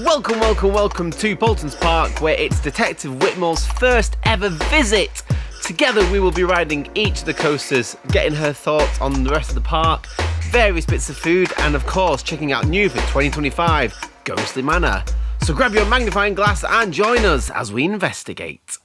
Welcome to Paultons Park, where it's Detective Whitmore's first ever visit. Together we will be riding each of the coasters, getting her thoughts on the rest of the park, various bits of food, and of course checking out new for 2025, Ghostly Manor. So grab your magnifying glass and join us as we investigate.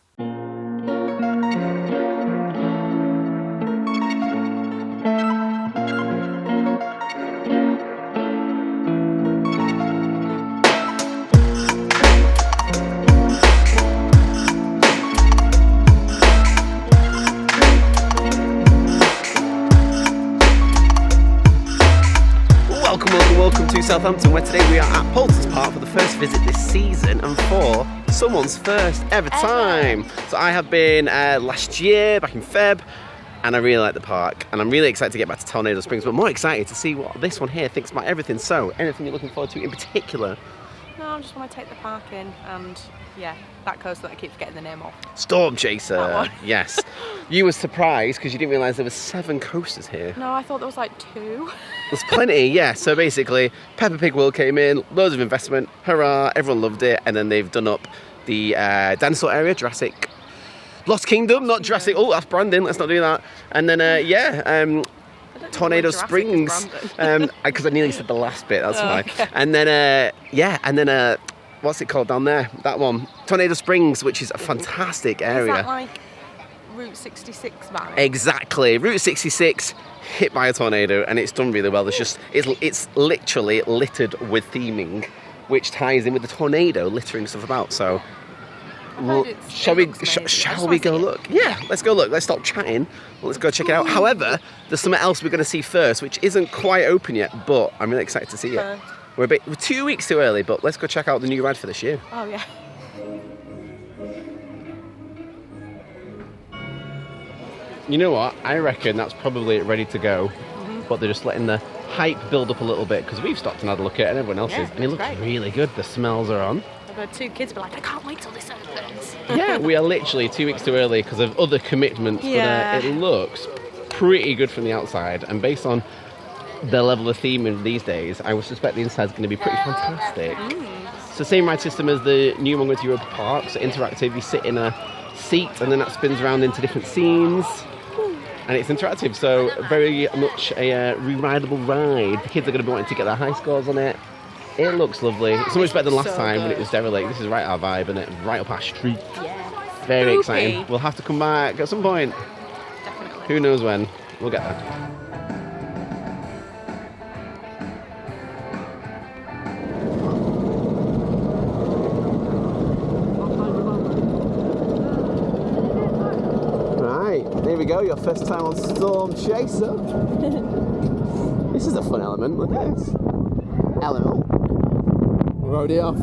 Welcome to Southampton, where today we are at Paultons Park for the first visit this season and for someone's first ever time. So I have been last year, back in Feb, and I really like the park, and I'm really excited to get back to Tornado Springs, but more excited to see what this one here thinks about everything. So, anything you're looking forward to in particular? No, I just want to take the park in, and yeah, that coaster that I keep forgetting the name of. Storm Chaser, yes. You were surprised because you didn't realise there were 7 coasters here. No, I thought there was like 2. There's plenty, yeah. So basically, Peppa Pig Will came in, loads of investment, hurrah, everyone loved it, and then they've done up the dinosaur area, Jurassic Lost Kingdom, not Jurassic, oh, that's branding, let's not do that. And then, Tornado Springs, because I nearly said the last bit, that's why. Okay. And then, what's it called down there? That one, Tornado Springs, which is a fantastic area. Is that like Route 66 vibe? Exactly, Route 66 hit by a tornado, and it's done really well. There's just it's literally littered with theming, which ties in with the tornado littering stuff about. So, shall we go look? Yeah, let's go look. Let's stop chatting. Let's go check it out. However, there's something else we're going to see first, which isn't quite open yet, but I'm really excited to see it. We're 2 weeks too early, but let's go check out the new ride for this year. Oh yeah. You know what? I reckon that's probably ready to go, but they're just letting the hype build up a little bit because we've stopped and had a look at it and everyone else is, and it looks really good. The smells are on. I've had 2 kids be like, I can't wait till this opens. Yeah, we are literally 2 weeks too early because of other commitments, but it looks pretty good from the outside, and based on the level of theming these days, I would suspect the inside's going to be pretty fantastic. It's the same ride system as the new one with Europa Park, so interactive. You sit in a seat and then that spins around into different scenes. And it's interactive, so very much a re-rideable ride. The kids are going to be wanting to get their high scores on it. It looks lovely. It's so much better than last time when it was derelict. This is right our vibe, and it's right up our street. Yeah. Very exciting. We'll have to come back at some point. Definitely. Who knows when? We'll get there. There we go, your first time on Storm Chaser. This is a fun element, look at this. Element. We're already off.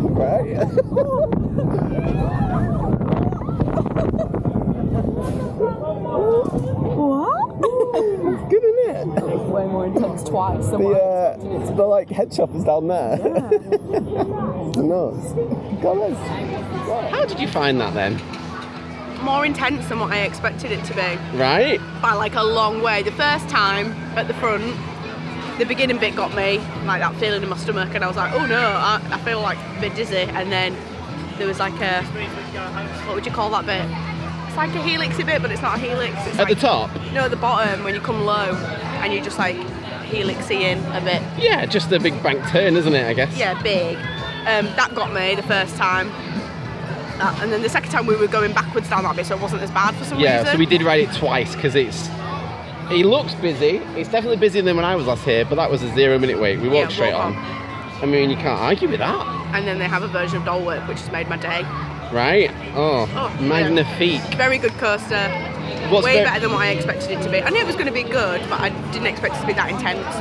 Right? What? It's good, isn't it? It's way more intense twice than what I expected it to be. The like head choppers down there. Yeah. It's nuts. God, how did you find that then? More intense than what I expected it to be. Right? By like a long way. The first time at the front, the beginning bit got me, like that feeling in my stomach, and I was like, oh no, I feel like a bit dizzy. And then there was like a, what would you call that bit? It's like a helixy bit, but it's not a helix. It's at the top? No, at the bottom, when you come low, and you just like helixy in a bit. Yeah, just a big bank turn, isn't it, I guess? Yeah, big. That got me the first time. And then the second time we were going backwards down that bit, so it wasn't as bad for some reason. Yeah, so we did ride it twice, because it looks busy. It's definitely busier than when I was last here, but that was a 0-minute wait. We walked straight on. I mean, you can't argue with that. And then they have a version of Dole Whip, which has made my day. Right? Oh magnifique. Yeah. Very good coaster. Way better than what I expected it to be. I knew it was going to be good, but I didn't expect it to be that intense.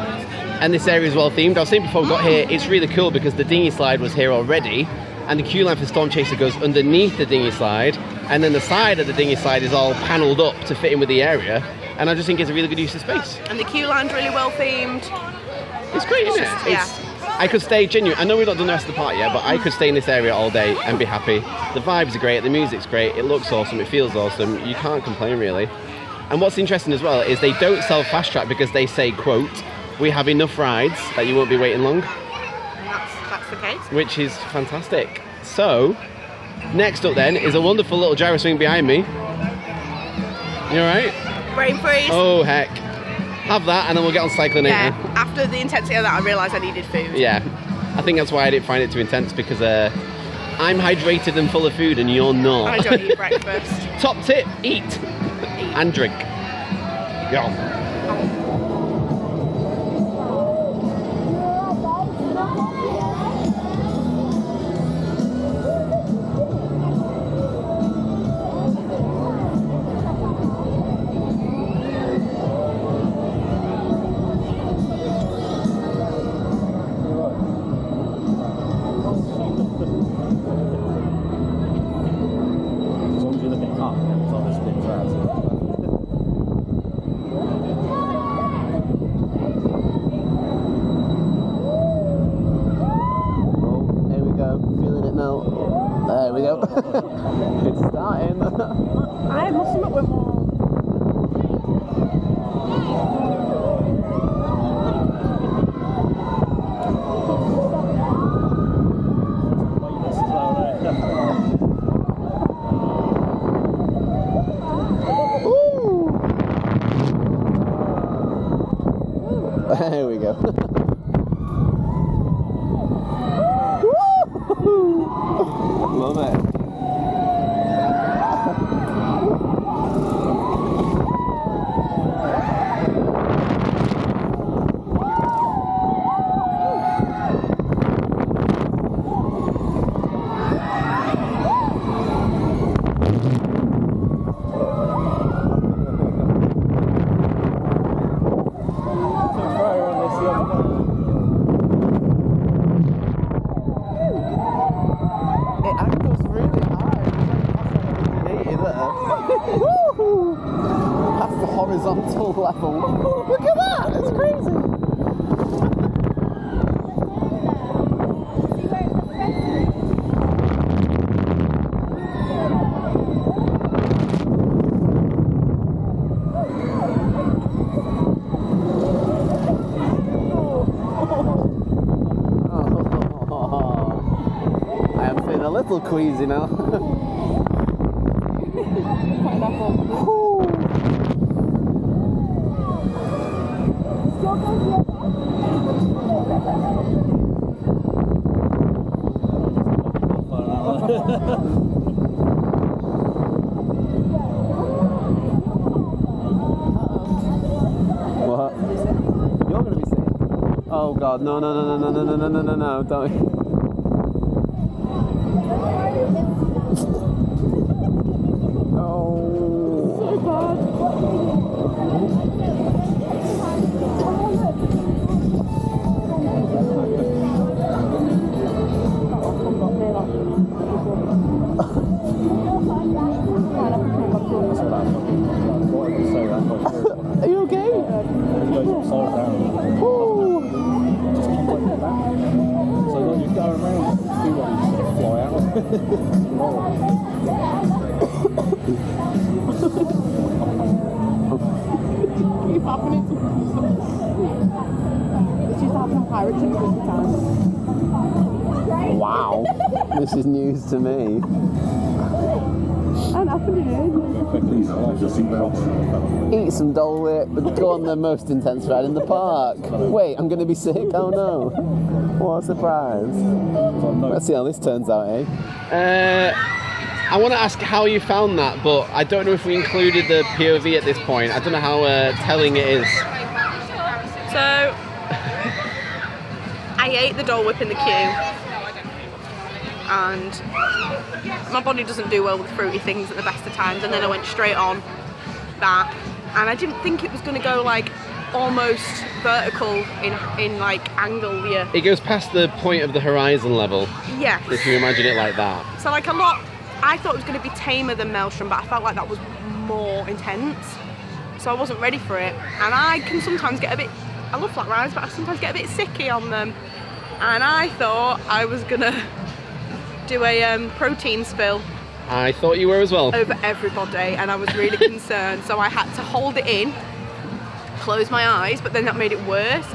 And this area is well themed. I was saying before we got here, it's really cool because the dinghy slide was here already, and the queue line for Storm Chaser goes underneath the dinghy slide, and then the side of the dinghy slide is all panelled up to fit in with the area. And I just think it's a really good use of space. And the queue line's really well themed. It's great, isn't it? Yeah. I could stay genuine. I know we've not done the rest of the park yet, but I could stay in this area all day and be happy. The vibes are great, the music's great, it looks awesome, it feels awesome. You can't complain, really. And what's interesting as well is they don't sell Fast Track because they say, quote, we have enough rides that you won't be waiting long. And that's the case. Which is fantastic. So, next up then is a wonderful little gyro swing behind me. You alright? Brain freeze. Oh, heck. Have that and then we'll get on Cyclonator. Yeah, after the intensity of that, I realised I needed food. Yeah, I think that's why I didn't find it too intense because I'm hydrated and full of food and you're not. I don't eat breakfast. Top tip, eat and drink. Yum. There we go. It's starting. I must have with more. There we go. Love it. That's the horizontal level. Look at that, it's crazy. I am feeling a little queasy now. What? You're gonna be sick. Oh god, no, don't. Are you okay? So when you go around, you fly out. Keep happening to me. It's just happening pirate chicks all the time. Wow, this is news to me. And happening Eat some Dole Whip, go on the most intense ride in the park. Wait, I'm going to be sick? Oh no. What a surprise. Let's see how this turns out, eh? I want to ask how you found that, but I don't know if we included the POV at this point. I don't know how telling it is. So, I ate the Dole Whip in the queue. And my body doesn't do well with fruity things at the best of times, and then I went straight on that, and I didn't think it was going to go like almost vertical in like angle. Yeah, it goes past the point of the horizon level. Yeah, if you imagine it like that. So like a lot, I thought it was going to be tamer than Maelstrom, but I felt like that was more intense. So so I wasn't ready for it. And I can sometimes get a bit, I love flat rides, but I sometimes get a bit sicky on them. And I thought I was gonna do a protein spill. I thought you were as well. Over everybody, and I was really concerned. So I had to hold it in, close my eyes, but then that made it worse.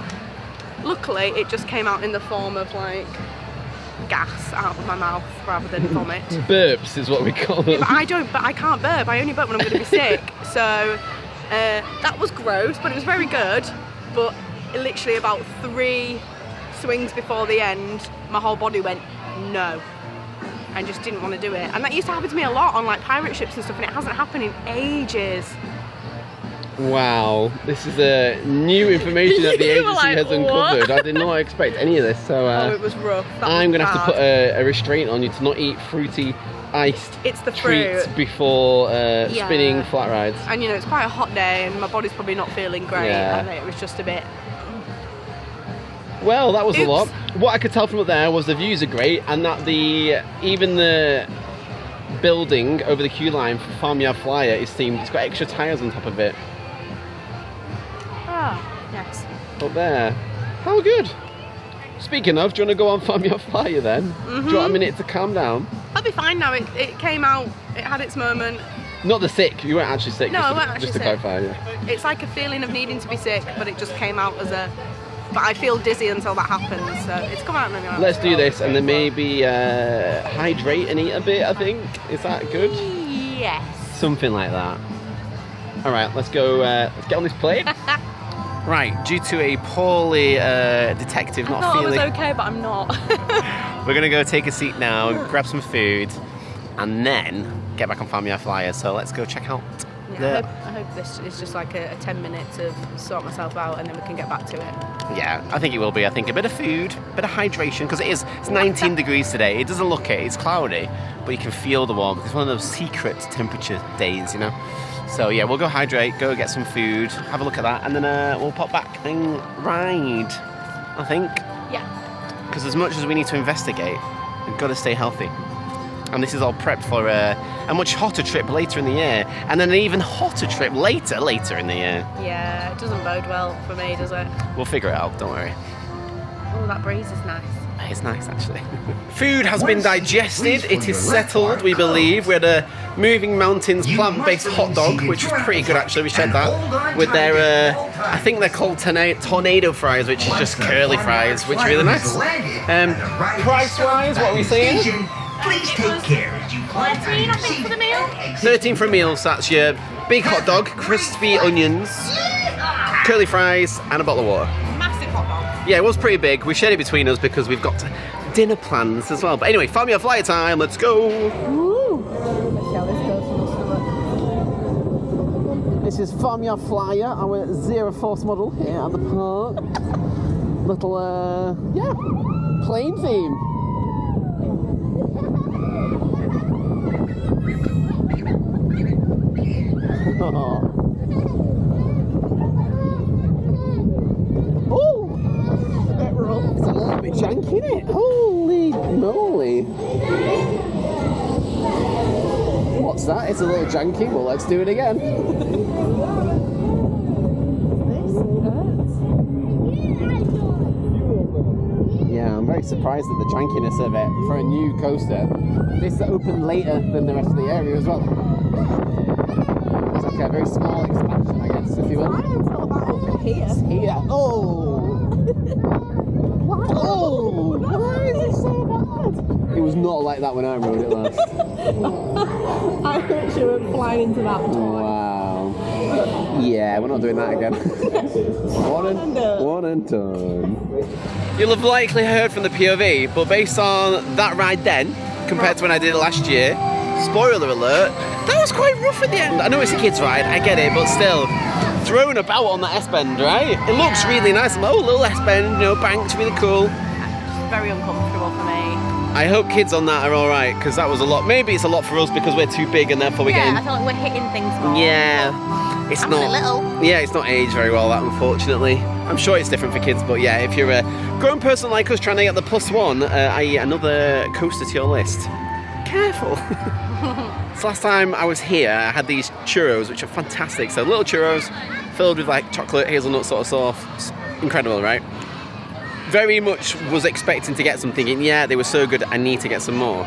Luckily, it just came out in the form of like gas out of my mouth rather than vomit. Burps is what we call them. Yeah, but I can't burp. I only burp when I'm going to be sick. So that was gross, but it was very good. But literally about 3 swings before the end, my whole body went no. I just didn't want to do it. And that used to happen to me a lot on like pirate ships and stuff, and it hasn't happened in ages. Wow, this is new information that the agency like, has uncovered. I did not expect any of this, so it was rough. I'm going to have to put a restraint on you to not eat fruity, iced treats before spinning flat rides. And you know, it's quite a hot day and my body's probably not feeling great, and it was just a bit... Well, that was a lot. What I could tell from up there was the views are great, and that even the building over the queue line for Farmyard Flyer is themed. It's got extra tyres on top of it. Oh, yes. Up there. How good. Speaking of, do you want to go on Famyard Flyer then? Do you want a minute to calm down? I'll be fine now. It came out, it had its moment. Not the sick, you weren't actually sick. No, I weren't actually sick. Just to clarify, yeah. It's like a feeling of needing to be sick, but it just came out as a... But I feel dizzy until that happens, so it's come out now. Let's do this and then maybe hydrate and eat a bit, I think. Is that good? Yes. Something like that. Alright, let's go, let's get on this plane. Right, due to a poorly detective not feeling... I was okay, but I'm not. We're going to go take a seat now and grab some food and then get back on Famyard Flyer. So let's go check out I hope this is just like a 10 minutes to sort myself out and then we can get back to it. Yeah, I think it will be. I think a bit of food, a bit of hydration, because it's 19 degrees today. It doesn't look it, it's cloudy, but you can feel the warmth. It's one of those secret temperature days, you know? So yeah, we'll go hydrate, go get some food, have a look at that, and then we'll pop back and ride, I think. Yeah. Because as much as we need to investigate, we've got to stay healthy. And this is all prepped for a much hotter trip later in the year, and then an even hotter trip later in the year. Yeah, it doesn't bode well for me, does it? We'll figure it out, don't worry. Oh, that breeze is nice. It's nice, actually. Food has been digested, it is settled, we believe. We had a Moving Mountains plant-based hot dog, which was pretty good, actually. We shared that with their, I think they're called tornado fries, which is just curly fries, which is really nice. Price-wise, what are we saying? Please take care as you climb 13, I think, for the meal. 13 for a meal, so that's your big hot dog, crispy onions, curly fries, and a bottle of water. Massive hot dog. Yeah, it was pretty big. We shared it between us because we've got dinner plans as well. But anyway, Famyard Flyer time, let's go! Woo. Let's see how this goes for the stomach. This is Famyard Flyer, our Zero Force model here at the park. Little, plane theme. Oh! It's a little bit janky, isn't it? Holy moly! What's that? It's a little janky. Well, let's do it again. Yeah, I'm very surprised at the jankiness of it for a new coaster. This opened later than the rest of the area as well. It's like a very small expansion, I guess, if you will. Here. Here. Oh! What? Oh! Why is it so bad? It was not like that when I rode it last. I thought you were flying into that. Wow. Yeah, we're not doing that again. One and done. You'll have likely heard from the POV, but based on that ride then, compared to when I did it last year, spoiler alert, that was quite rough at the end. I know it's a kid's ride, I get it, but still, thrown about on that S-bend, right? It looks really nice. Oh, little S-bend, you know, banked, really cool. It's very uncomfortable for me. I hope kids on that are all right, because that was a lot. Maybe it's a lot for us because we're too big and therefore we're getting... I feel like we're hitting things more. Yeah. It's not... little. Yeah, it's not aged very well, that, unfortunately. I'm sure it's different for kids, but yeah, if you're a grown person like us trying to get the +1, i.e. another coaster to your list, careful. So last time I was here, I had these churros, which are fantastic. So little churros filled with like chocolate, hazelnut sort of sauce. Incredible, right? Very much was expecting to get some, thinking, yeah, they were so good, I need to get some more.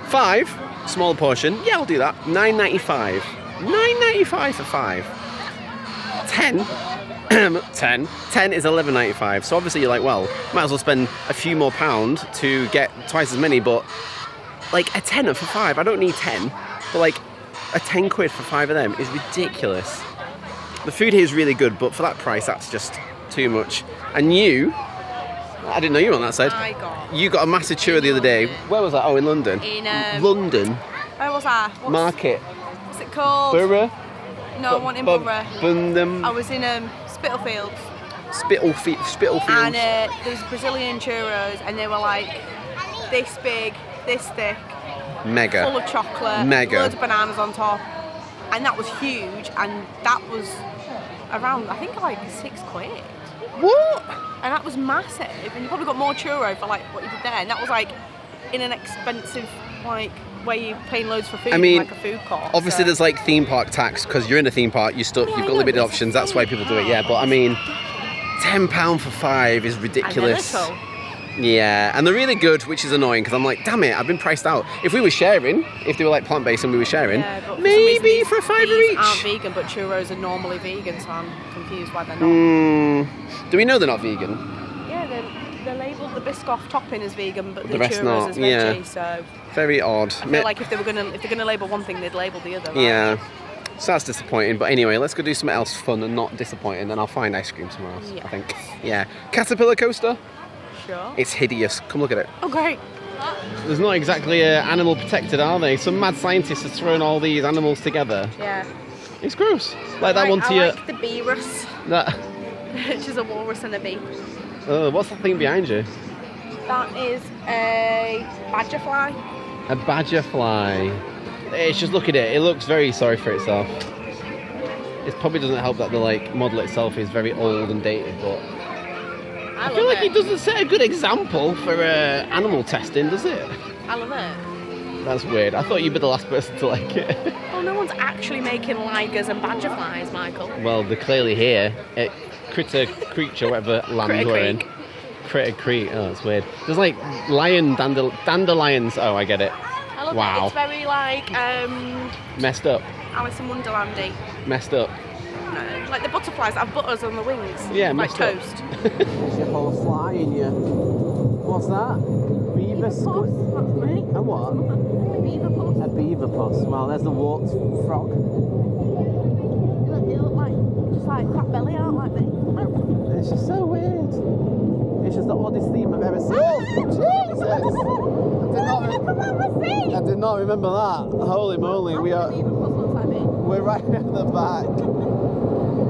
5, smaller portion, yeah, I'll do that. $9.95. $9.95 for 5. 10 is $11.95. So obviously you're like, well, might as well spend a few more pound to get twice as many, but like a tenner for 5, I don't need 10, but like a 10 quid for 5 of them is ridiculous. The food here is really good, but for that price, that's just too much. And you, I didn't know you were on that side. You got a massive churro the other day. Where was that? Oh, in London. In London. Where was I? Market. What's it called? Borough. No, I wasn't in Borough. Bundham. I was in Spitalfields. Spitalfields. And there was Brazilian churros, and they were like this big, this thick, mega, full of chocolate, loads of bananas on top, and that was huge. And that was around, I think, like 6 quid. What? And that was massive. And you probably got more churro for like what you did there. And that was like in an expensive, like, where you're paying loads for food, like a food court. Obviously there's like theme park tax, because you're in a theme park, you've got limited options, that's why people do it, yeah. But I mean, £10 for 5 is ridiculous. Yeah, and they're really good, which is annoying, because I'm like, damn it, I've been priced out. If we were sharing, if they were like plant-based and we were sharing, maybe for a £5 each. Aren't vegan, but churros are normally vegan, so I'm confused why they're not. Do we know they're not vegan? Yeah, they're labelled the Biscoff topping as vegan, but the rest churros not. as veggie, so... Very odd. I feel like if they're gonna label one thing, they'd label the other. Right? Yeah. So that's disappointing. But anyway, let's go do something else fun and not disappointing, and I'll find ice cream somewhere else, I think. Yeah. Caterpillar coaster. Sure. It's hideous. Come look at it. Oh, great. There's not exactly animal protected, are they? Some mad scientist has thrown all these animals together. Yeah. It's gross. Like that one to you. I like the beerus. That. Which is a walrus and a bee. What's that thing behind you? That is a badger fly. A badger fly. It's just, look at it. It looks very sorry for itself. It probably doesn't help that the like model itself is very old and dated, but I feel like it doesn't set a good example for animal testing, does it? I love it. That's weird. I thought you'd be the last person to like it. Oh, no one's actually making ligers and badger flies, Michael. Well, they're clearly here at Critter Creek or whatever land we're in. Critter Creek. Oh, that's weird. There's like lion dandelions. Oh, I get it. I love it. It's very like messed up. Alice in Wonderlandy. Messed up. No, like the butterflies that have butters on the wings. Yeah, like toast. There's your whole fly in you. What's that? Beaver squid. That's me. A what? A beaver puss. A beaver puss. Well, there's the warped frog. They look like just like fat belly, aren't like me. It's just so weird. It's just the oddest theme I've ever seen. Oh, Jesus! I did not remember that. Holy moly, we're right at the back.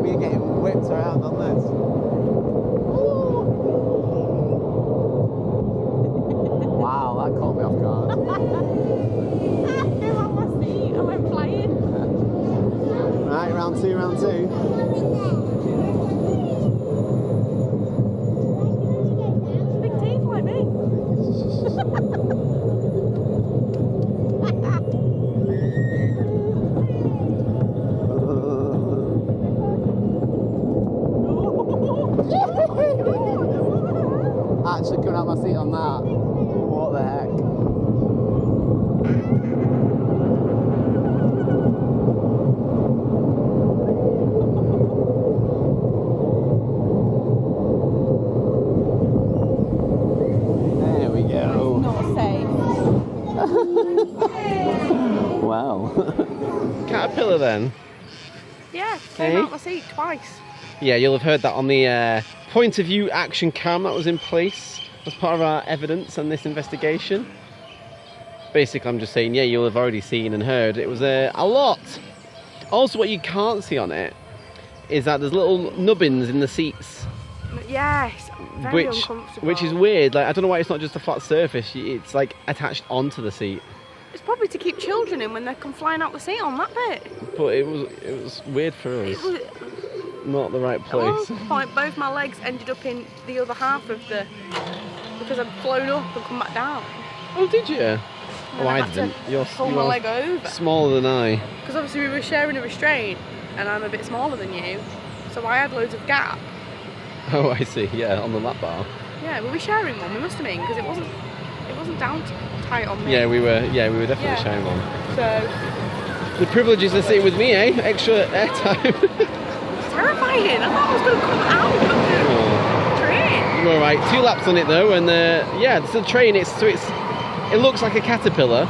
We're getting whipped around on this. Wow, that caught me off guard. I went flying. Right, round two. Big teeth like me. Actually coming out my seat on that. What the heck? There we go. Not safe. Wow. Caterpillar then? Yeah, came out my seat twice. Yeah, you'll have heard that on the point of view action cam that was in place as part of our evidence on this investigation. Basically, I'm just saying, yeah, you'll have already seen and heard. It was a lot. Also, what you can't see on it is that there's little nubbins in the seats. Yes, very uncomfortable. Which is weird. Like, I don't know why it's not just a flat surface. It's like attached onto the seat. It's probably to keep children in when they come flying out the seat on that bit. But it was weird for us. It was, not the right place. At one point, both my legs ended up in the other half of the... because I'd flown up and come back down. Oh, did you? Oh, I didn't. You're pull my leg over. smaller than I. Because obviously we were sharing a restraint, and I'm a bit smaller than you, so I had loads of gap. Oh, I see. Yeah, on the lap bar. Yeah, were we sharing one? We must have been, because it wasn't down tight on me. Yeah, we were definitely sharing one. So The privileges of sitting with me, eh? Extra airtime. it's terrifying. I thought I was going to come out of the train. You're all right. 2 laps on it though, and yeah, it's a train. It looks like a caterpillar,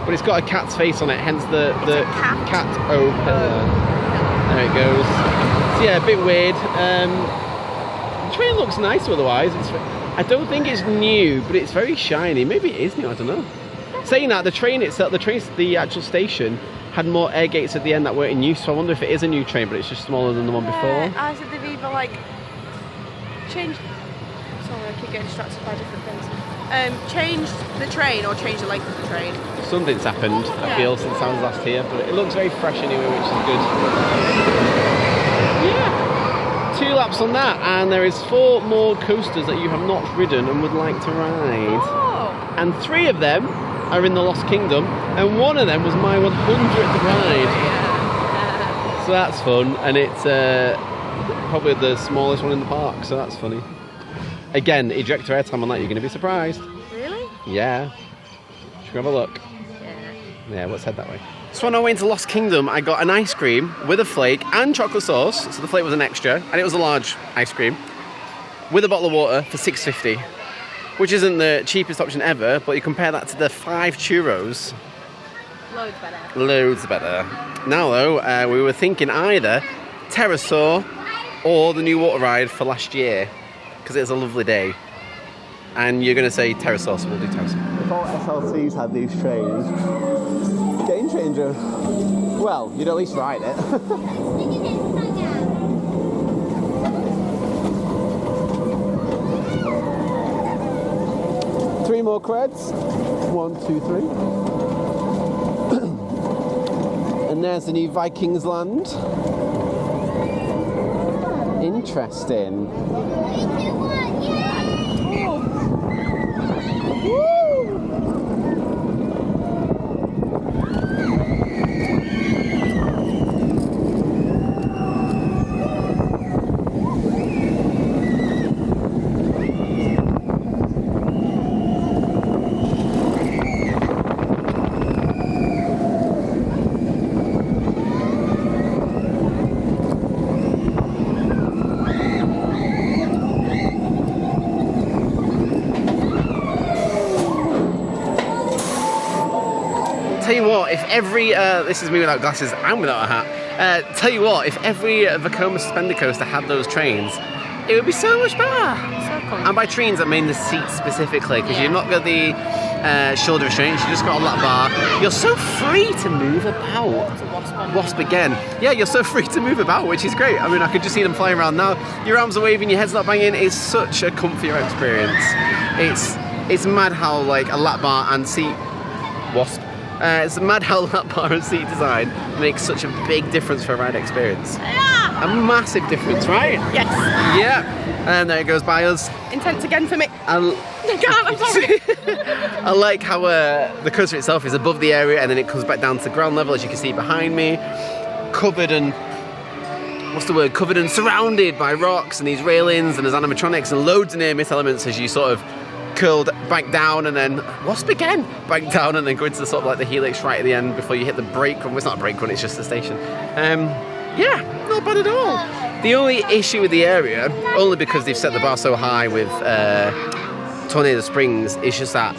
but it's got a cat's face on it. Hence the cat o pillar. There it goes. So yeah, a bit weird. The train looks nice otherwise. I don't think it's new, but it's very shiny. Maybe it is new. I don't know. Saying that, the train itself, the actual station, had more air gates at the end that weren't in use, so I wonder if it is a new train, but it's just smaller than the one before. I said they've either like changed. Sorry, I keep getting distracted by different things. Changed the train or changed the length of the train. Something's happened, I feel, since I was last here, but it looks very fresh anyway, which is good. Yeah, 2 laps on that, and there is 4 more coasters that you have not ridden and would like to ride. Oh. And 3 of them are in the Lost Kingdom, and 1 of them was my 100th ride. So that's fun, and it's probably the smallest one in the park, so that's funny. Again, ejector airtime on that, you're going to be surprised. Really? Yeah. Should we have a look? Yeah. Yeah, let's head that way. So on our way into Lost Kingdom, I got an ice cream with a flake and chocolate sauce, so the flake was an extra, and it was a large ice cream, with a bottle of water for $6.50. Which isn't the cheapest option ever, but you compare that to the 5 churros. Loads better. Loads better. Now though, we were thinking either Pterosaur or the new water ride for last year, because it was a lovely day. And you're going to say Pterosaur, so we'll do Pterosaur. If all SLCs had these trains, game changer. Well, you'd at least ride it. 3 more creds. 1, 2, 3. And there's the new Vikings land. Interesting. Tell you what, if every, this is me without glasses and without a hat, tell you what, if every Vekoma suspended coaster had those trains, it would be so much better. So cool. And by trains I mean the seats specifically, because you've not got the shoulder restraints, you just got a lap bar. You're so free to move about. Wasp again. Yeah, you're so free to move about, which is great. I mean, I could just see them flying around now. Your arms are waving, your head's not banging. It's such a comfier experience. It's mad how like a lap bar and seat Wasp. It's mad how lap bar and seat design makes such a big difference for a ride experience. Yeah. A massive difference, right? Yes. Yeah. And there it goes by us. Intense again for me. I can't, I'm sorry. I like how the coaster itself is above the area and then it comes back down to ground level, as you can see behind me. Covered and surrounded by rocks and these railings, and there's animatronics and loads of near-miss elements as you sort of curled back down and then Wasp again, back down and then go into the sort of like the helix right at the end before you hit the brake run. Well, it's not a brake run, it's just the station. Yeah, not bad at all. The only issue with the area, only because they've set the bar so high with Tornado Springs, is just that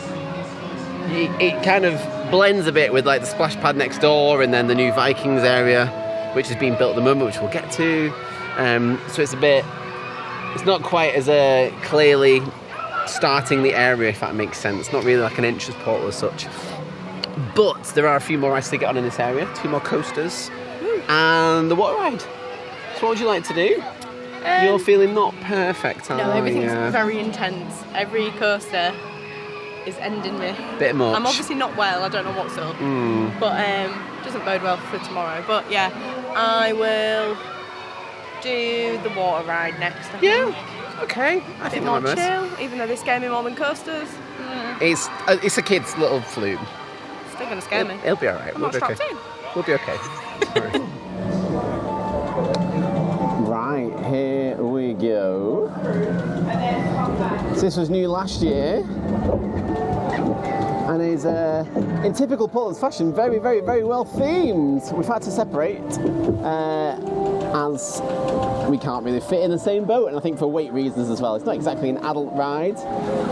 it kind of blends a bit with like the splash pad next door and then the new Vikings area, which is being built at the moment, which we'll get to. So it's not quite as clearly starting the area, if that makes sense. Not really like an entrance portal as such. But there are a few more rides to get on in this area, 2 more coasters, and the water ride. So what would you like to do? You're feeling not perfect, are you? No, everything's very intense. Every coaster is ending me. Bit much. I'm obviously not well, I don't know what's up. But doesn't bode well for tomorrow. But yeah, I will do the water ride next. I think. Okay. I A bit think more chill, even though they scare me more than coasters. It's a kid's little flume. Still gonna scare me. It'll be all right. I'm We'll not be okay. strapped in. We'll be okay. Sorry. Right, here we go. So this was new last year. And is, in typical Paultons fashion, very, very, very well themed. We've had to separate as we can't really fit in the same boat, and I think for weight reasons as well. It's not exactly an adult ride.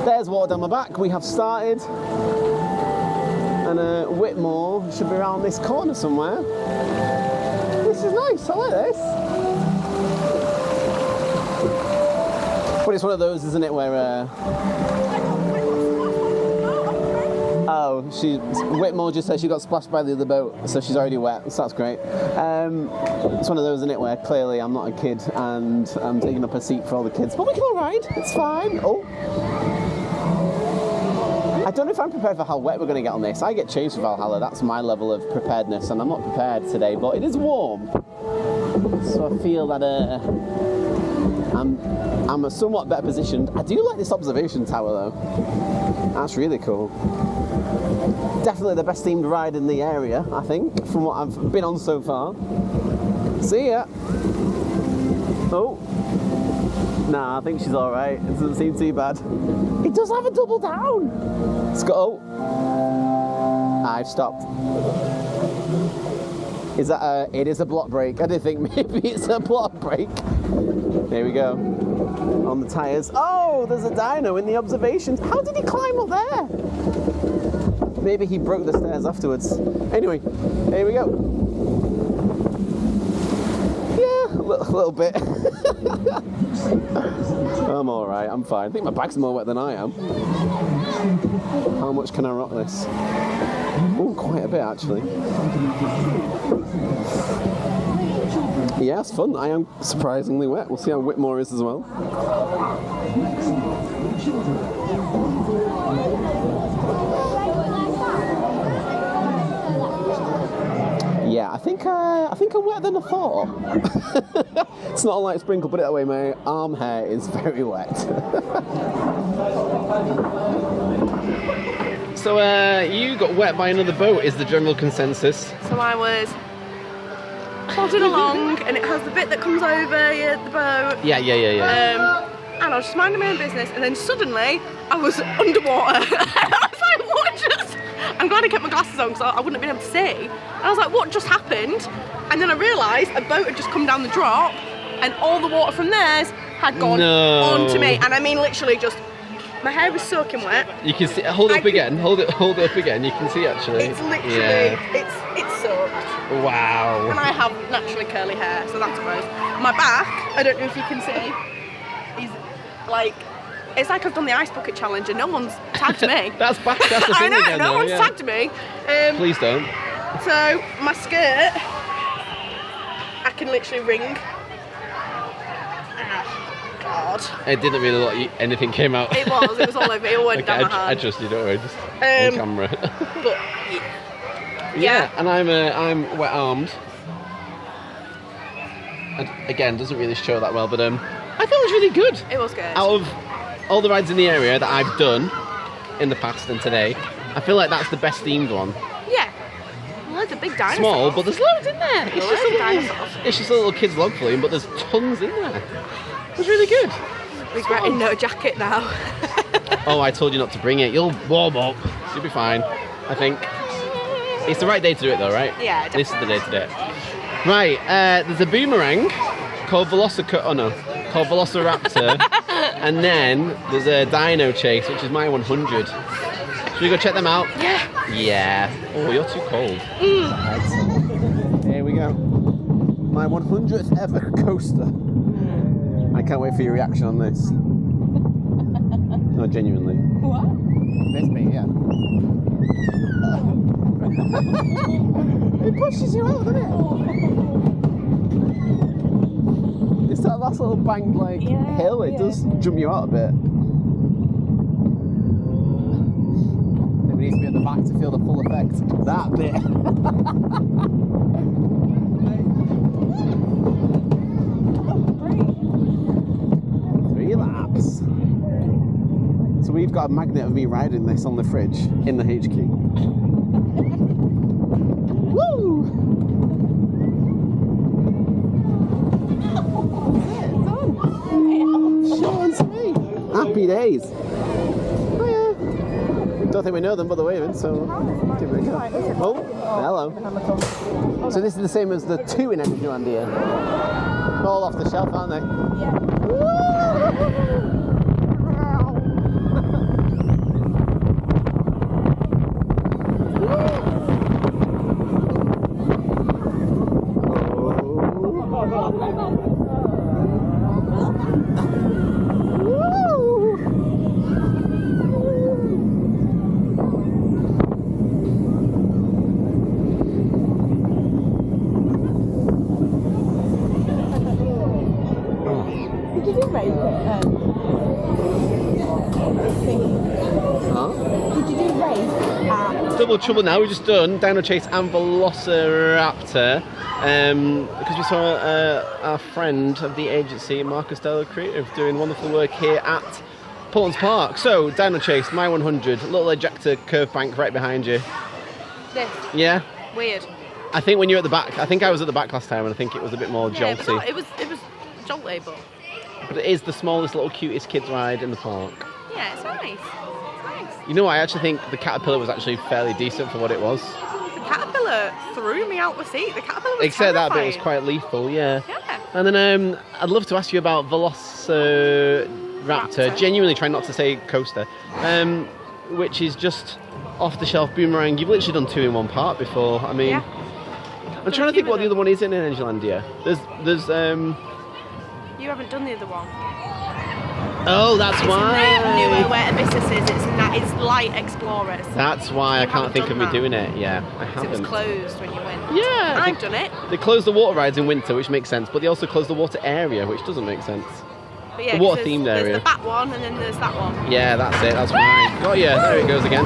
There's water down my back. We have started. And Whitmore should be around this corner somewhere. This is nice, I like this. But it's one of those, isn't it, where... Oh, Whitmore just said she got splashed by the other boat, so she's already wet, so that's great. It's one of those, isn't it, where clearly I'm not a kid and I'm taking up a seat for all the kids. But we can all ride, it's fine. Oh. I don't know if I'm prepared for how wet we're going to get on this. I get changed for Valhalla, that's my level of preparedness, and I'm not prepared today, but it is warm. So I feel that I'm somewhat better positioned. I do like this observation tower though. That's really cool. Definitely the best themed ride in the area, I think, from what I've been on so far. See ya. Oh. Nah, I think she's alright. It doesn't seem too bad. It does have a double down. Let's go. Oh. I've stopped. Is that it is a block brake. I didn't think maybe it's a block brake. There we go. On the tyres. Oh, there's a dino in the observations. How did he climb up there? Maybe he broke the stairs afterwards. Anyway, here we go. Yeah, a little bit. I'm all right, I'm fine. I think my bag's more wet than I am. How much can I rock this? Oh, quite a bit actually. Yeah, it's fun. I am surprisingly wet. We'll see how Whitmore is as well. Yeah, I think I'm wetter than I thought. It's not a light sprinkle, put it that way. My arm hair is very wet. So you got wet by another boat, is the general consensus. So I was plodding along, and it has the bit that comes over the boat. Yeah. And I was just minding my own business, and then suddenly I was underwater. I was like, what just... I'm glad I kept my glasses on because I wouldn't have been able to see. And I was like, what just happened? And then I realised a boat had just come down the drop, and all the water from theirs had gone onto me. And I mean literally just... My hair was soaking wet. You can see. Hold it up again. Hold it up again. You can see actually. It's literally. It's soaked. Wow. And I have naturally curly hair, so that's gross. My back, I don't know if you can see, is like. It's like I've done the ice bucket challenge and no one's tagged me. That's the thing I know. Again, no though, one's tagged me. Please don't. So my skirt, I can literally wring. God. It didn't really look like anything came out. It was all over. It all went down my hand. I trust you, don't worry, just on camera. But yeah, and I'm wet armed. And again, doesn't really show that well, but I thought it was really good. It was good. Out of all the rides in the area that I've done in the past and today, I feel like that's the best themed one. Yeah. Loads of big dinosaurs. Small, but there's loads in there. It's just a little kid's log flume, but there's tons in there. It was really good. Regretting no jacket now. Oh, I told you not to bring it. You'll warm up. You'll be fine. I think it's the right day to do it, though, right? Yeah, definitely. This is the day to do it. Right. There's a boomerang called Velociraptor, and then there's a Dino Chase, which is my 100. Should we go check them out? Yeah. Yeah. Oh, you're too cold. Here we go. My 100th ever coaster. I can't wait for your reaction on this. No, genuinely. What? This bit, yeah. It pushes you out, doesn't it? It's that last little banked hill, it does jump you out a bit. It needs to be at the back to feel the full effect. That bit. 3 laps. So we've got a magnet of me riding this on the fridge in the HQ. Woo! Short and sweet. Happy days. Oh yeah. Don't think we know them, but they're waving, so give it a go. Oh, hello. So this is the same as the 2 in Engilandia. All off the shelf, aren't they? Yeah. Double trouble now. We've just done Dino Chase and Velociraptor because we saw our friend of the agency, Marcus Della Creative, doing wonderful work here at Paultons Park. So Dino Chase, my 100, little ejector curve bank right behind you. This. Yeah. Weird. I think when you're at the back, I think I was at the back last time, and I think it was a bit more jolty. It was jolty, but it is the smallest, little, cutest kids ride in the park. Yeah, it's nice. You know, I actually think the caterpillar was actually fairly decent for what it was. The caterpillar threw me out the seat. The caterpillar was Except terrifying. that bit was quite lethal, yeah. Yeah. And then I'd love to ask you about Velociraptor. Genuinely trying not to say coaster, which is just off the shelf boomerang. You've literally done 2 in 1 part before. I mean, yeah. I'm trying to think what the other one is in Engilandia. There's You haven't done the other one. Oh, that's why. It's newer where Abyssus is. It's Light Explorers. That's why I can't think of me doing it. Yeah, I haven't. It was closed when you went. Yeah. I've done it. They closed the water rides in winter, which makes sense, but they also closed the water area, which doesn't make sense. But yeah, the water themed area. There's the back one and then there's that one. Yeah, that's it. That's fine. Oh yeah, there it goes again.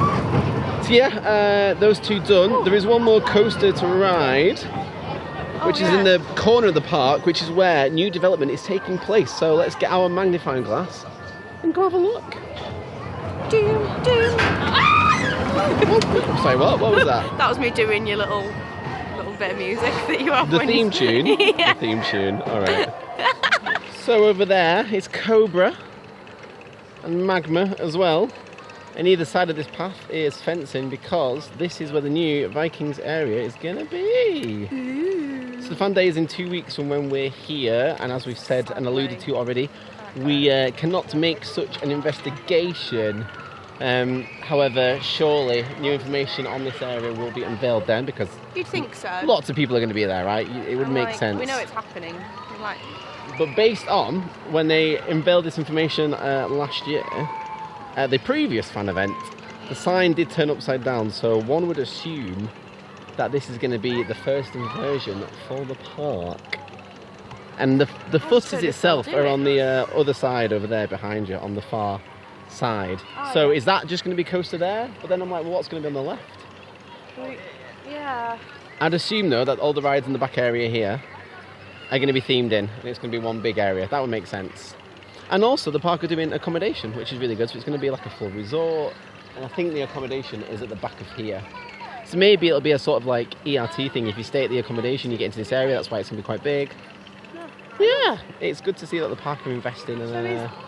So yeah, those 2 done. There is one more coaster to ride, which is in the corner of the park, which is where new development is taking place. So let's get our magnifying glass and go have a look. Doom, doom. Sorry, what? What was that? That was me doing your little bit of music that you have. The theme tune? Yeah. The theme tune, alright. So over there is Cobra and Magma as well. And either side of this path is fencing because this is where the new Vikings area is going to be. Ooh. So the fun day is in 2 weeks from when we're here, and as we've said and alluded to already, we cannot make such an investigation. However, surely new information on this area will be unveiled then, because you'd think so. Lots of people are going to be there, right? It would make sense. We know it's happening. But based on when they unveiled this information last year, at the previous fan event, the sign did turn upside down, so one would assume that this is going to be the first inversion for the park. And the footers itself are on the other side over there behind you, on the far side. Oh, so is that just going to be coaster there? But then I'm like, well, what's going to be on the left? Yeah. I'd assume, though, that all the rides in the back area here are going to be themed in, and it's going to be one big area. That would make sense. And also, the park are doing accommodation, which is really good, so it's going to be like a full resort, and I think the accommodation is at the back of here. So maybe it'll be a sort of like ERT thing. If you stay at the accommodation, you get into this area, that's why it's going to be quite big. Yeah, it's good to see that the park are investing. And, so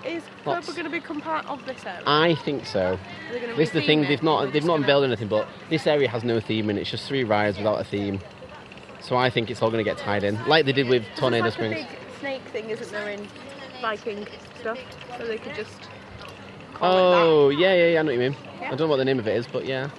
is Cobra going to become part of this area? I think so. This is the thing, they've not unveiled anything, but this area has no theme, and it's just 3 rides without a theme. So I think it's all going to get tied in, like they did with Tornado Springs. There's like a big snake thing, isn't there, in Viking stuff? So they could just call it that. Yeah, I know what you mean. Yeah. I don't know what the name of it is, but yeah.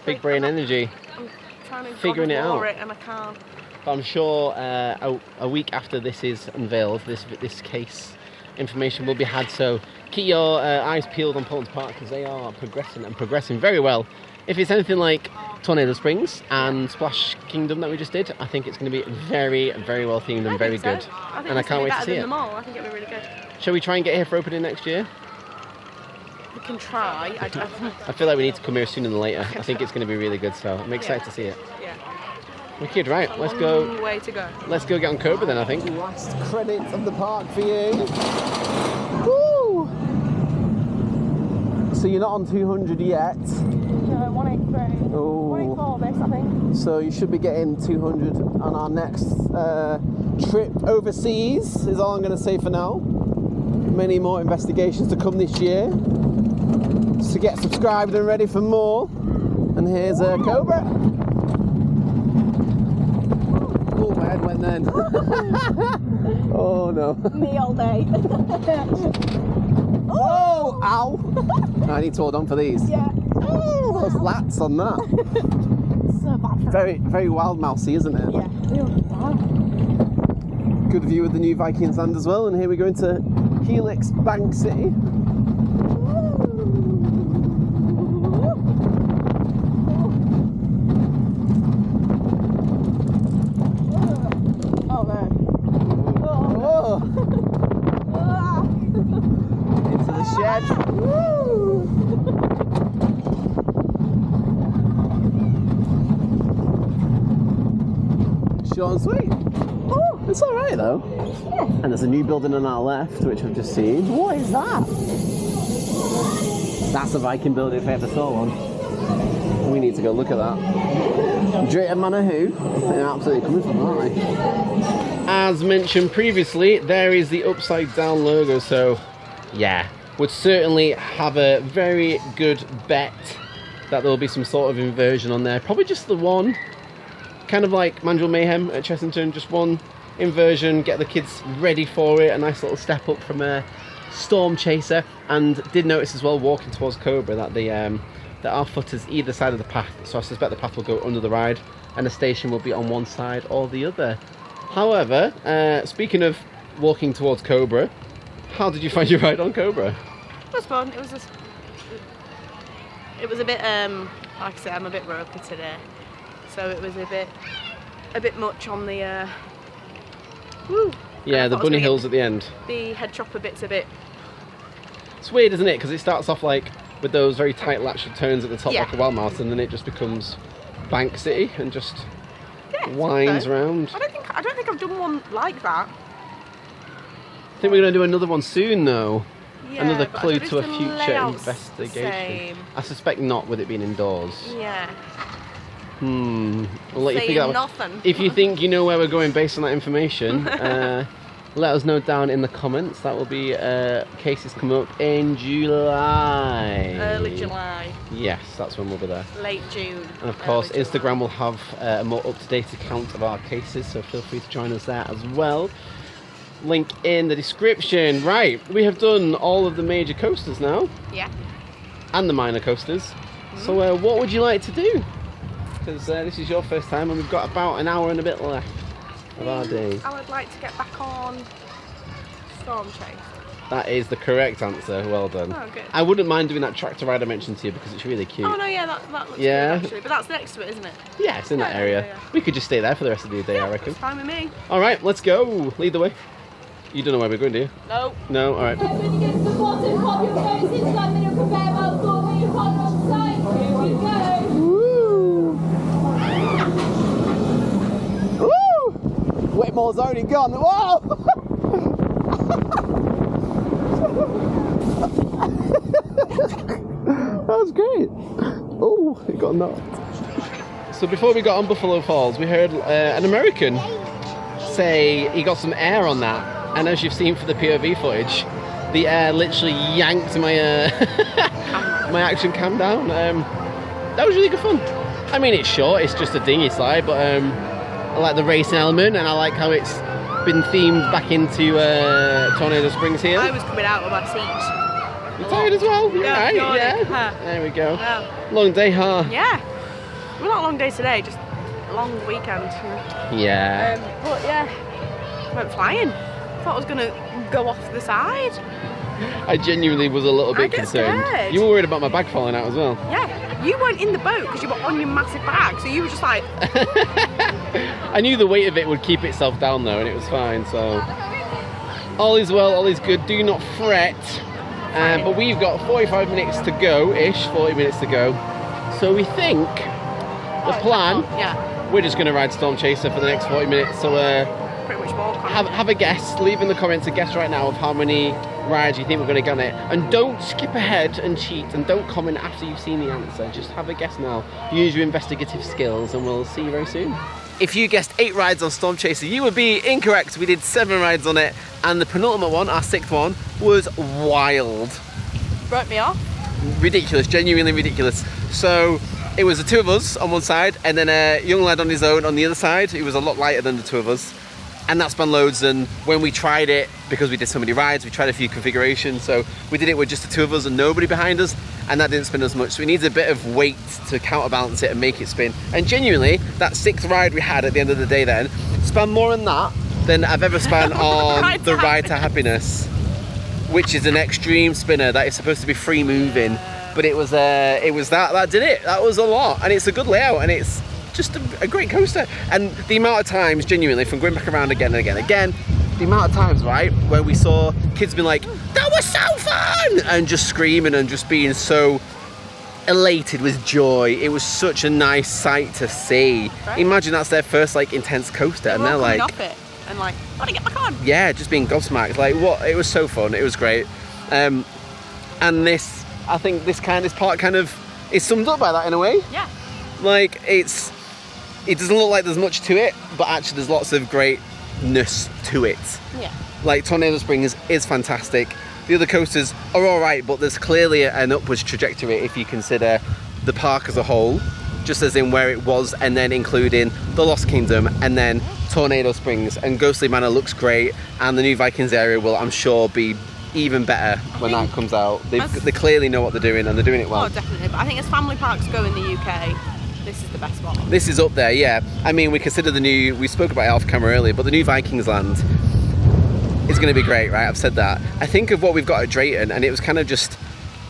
Big brain energy. I'm trying to figuring it out. And I can't. But I'm sure a week after this is unveiled, this case information will be had. So keep your eyes peeled on Paultons Park, because they are progressing very well. If it's anything like Tornado Springs and Splash Kingdom that we just did, I think it's going to be very, very well themed and very good. And I can't wait to see it. I think it'll be really good. Shall we try and get here for opening next year? We can try. I feel like we need to come here sooner than later. I think it's going to be really good, so I'm excited to see it. Yeah. Wicked, right, let's go. Long way to go. Let's go get on Cobra then, I think. Last credit of the park for you. Woo! So you're not on 200 yet. No. 183. Oh. 184 this, I think. So you should be getting 200 on our next trip overseas, is all I'm going to say for now. Many more investigations to come this year. So get subscribed and ready for more. And here's a Cobra. Oh, my head went then. Oh no. Me all day. Oh, ow. I need to hold on for these. Yeah. Oh, those lats on that. So bad for Very, very wild mousey, isn't it? Yeah. Good view of the new Vikings land as well. And here we go into Helix Bank City. Oh man. Oh. Into the shed. Short and sweet. It's alright though. Yeah. And there's a new building on our left, which I've just seen. What is that? That's a Viking building if I ever saw one. We need to go look at that. Drayton Manor who? They're absolutely coming from, aren't they? As mentioned previously, there is the upside down logo, so yeah, would certainly have a very good bet that there will be some sort of inversion on there. Probably just the one, kind of like Mandrill Mayhem at Chessington, just one inversion, get the kids ready for it, a nice little step up from a Storm Chaser. And did notice as well, walking towards Cobra, that there are footers either side of the path, so I suspect the path will go under the ride and the station will be on one side or the other. However, speaking of walking towards Cobra, how did you find your ride on Cobra? It was fun. It was just. It was a bit. Like I said, I'm a bit ropey today, so it was a bit much on the. Woo. Yeah, the bunny hills at the end. The head chopper bit's a bit. It's weird, isn't it? Because it starts off like with those very tight lateral turns at the top, Yeah. like a wild mouse, and then it just becomes Bank City and just Yeah, it's winds good though. around. I don't think I've done one like that. I think we're going to do another one soon, though. Yeah, Another but I clue don't to a know if the future layout's the investigation. same. I suspect not, with it being indoors. Yeah. I'll let you Saying figure out. nothing. If you think you know where we're going based on that information, let us know down in the comments. That will be cases coming up in July. Early July, Yes, that's when we'll be there. late June. And of course, early July. Instagram will have a more up-to-date account of our cases, so feel free to join us there as well. Link in the description. Right, we have done all of the major coasters now, Yeah. and the minor coasters. So what would you like to do? Because this is your first time and we've got about an hour and a bit left of our day. I would like to get back on Storm Chase. That is the correct answer. Well done. Oh, good. I wouldn't mind doing that tractor ride I mentioned to you because it's really cute. Oh no, yeah, that looks Yeah. good actually. But that's next to it, isn't it? Yeah, it's in that Yeah, area. yeah. We could just stay there for the rest of the day, I reckon. That's fine with me. All right, let's go. Lead the way. You don't know where we're going, do you? No. No? All right. When you get to the bottom, pop your toes inside, then you'll prepare about 4 when you hold on side. Here we go. Woo! Woo! Whitmore's already gone. Whoa! That was great. Oh, it got knocked. So before we got on Buffalo Falls, we heard an American say he got some air on that, and as you've seen for the POV footage, the air literally yanked my my action cam down. That was really good fun. I mean, it's short, it's just a dinghy slide, but I like the racing element, and I like how it's been themed back into Tornado Springs here. I was coming out of my seat. You tired as well? You're Yeah, right, yawning. yeah. Huh. There we go. Yeah. Long day, huh? Yeah. Well, not a long day today, just a long weekend. Yeah. But yeah, went flying. Thought I was gonna go off the side. I genuinely was a little bit get concerned. scared. You were worried about my bag falling out as well. Yeah, you weren't in the boat because you were on your massive bag, so you were just like, I knew the weight of it would keep itself down though, and it was fine, so all is well, all is good, do not fret. But we've got 45 minutes to go-ish, 40 minutes to go. So we think the plan, yeah, we're just going to ride Storm Chaser for the next 40 minutes, so pretty much walk on. have a guess, leave in the comments a guess right now of how many rides you think we're going to get on it. And don't skip ahead and cheat, and don't comment after you've seen the answer. Just have a guess now. Use your investigative skills, and we'll see you very soon. If you guessed 8 rides on Storm Chaser, you would be incorrect. We did 7 rides on it, and the penultimate one, our 6th one, was wild. Broke me off. Ridiculous, genuinely ridiculous. So it was the 2 of us on one side, and then a young lad on his own on the other side. He was a lot lighter than the 2 of us. And that spun loads, and when we tried it, because we did so many rides, we tried a few configurations, so we did it with just the 2 of us and nobody behind us, and that didn't spin as much, so we needed a bit of weight to counterbalance it and make it spin. And genuinely, that 6th ride we had at the end of the day then, spun more on that than I've ever spun on the Ride to Happiness, which is an extreme spinner that is supposed to be free moving, but it was that did it. That was a lot, and it's a good layout, and it's just a great coaster. And the amount of times, genuinely, from going back around again and again and again, the amount of times, right, where we saw kids being like, that was so fun, and just screaming and just being so elated with joy. It was such a nice sight to see. Right. Imagine that's their first like intense coaster, and they're like, off it and like, want to get back on. Yeah, just being gobsmacked. Like, what? It was so fun. It was great. And this, I think this part kind of is summed up by that in a way. Yeah. Like, it doesn't look like there's much to it, but actually there's lots of greatness to it. Yeah. Like Tornado Springs is fantastic. The other coasters are all right, but there's clearly an upwards trajectory if you consider the park as a whole, just as in where it was, and then including the Lost Kingdom, and then Tornado Springs. And Ghostly Manor looks great, and the new Vikings area will, I'm sure, be even better when that comes out. They clearly know what they're doing, and they're doing it well. Oh, definitely. But I think as family parks go in the UK, this is the best one. This is up there, yeah. I mean, we consider the new, we spoke about it off camera earlier, but the new Vikings land is going to be great, right? I've said that. I think of what we've got at Drayton, and it was kind of just,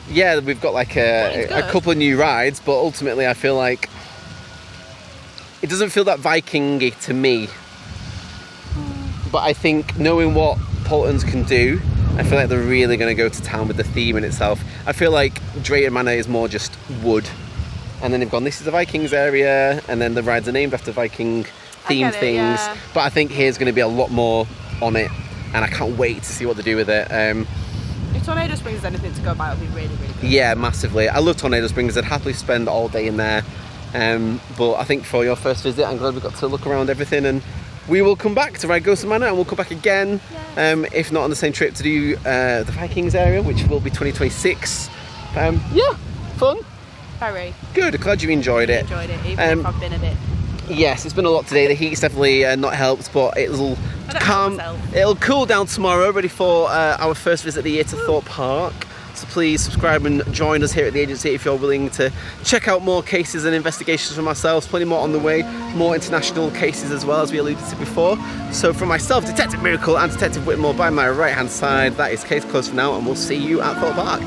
yeah, we've got like a couple of new rides, but ultimately I feel like it doesn't feel that Viking-y to me. But I think knowing what Paultons can do, I feel like they're really going to go to town with the theme in itself. I feel like Drayton Manor is more just wood. And then they've gone, this is the Vikings area, and then the rides are named after Viking themed things. Yeah. But I think here's going to be a lot more on it, and I can't wait to see what they do with it. If Tornado Springs is anything to go by, it'll be really, really good. Yeah, massively. I love Tornado Springs. I'd happily spend all day in there. But I think for your first visit, I'm glad we got to look around everything, and we will come back to ride Ghostly Manor, and we'll come back again, if not on the same trip, to do the Vikings area, which will be 2026. Yeah, fun. Very. Good, glad you enjoyed it. Enjoyed it, even if I've been a bit. Yes, it's been a lot today. The heat's definitely not helped, but it'll calm. It'll cool down tomorrow, ready for our first visit of the year to Thorpe Park. So please subscribe and join us here at the agency if you're willing to check out more cases and investigations from ourselves. Plenty more on the way, more international cases as well, as we alluded to before. So from myself, Detective Miracle, and Detective Whitmore by my right hand side, that is case closed for now, and we'll see you at Thorpe Park.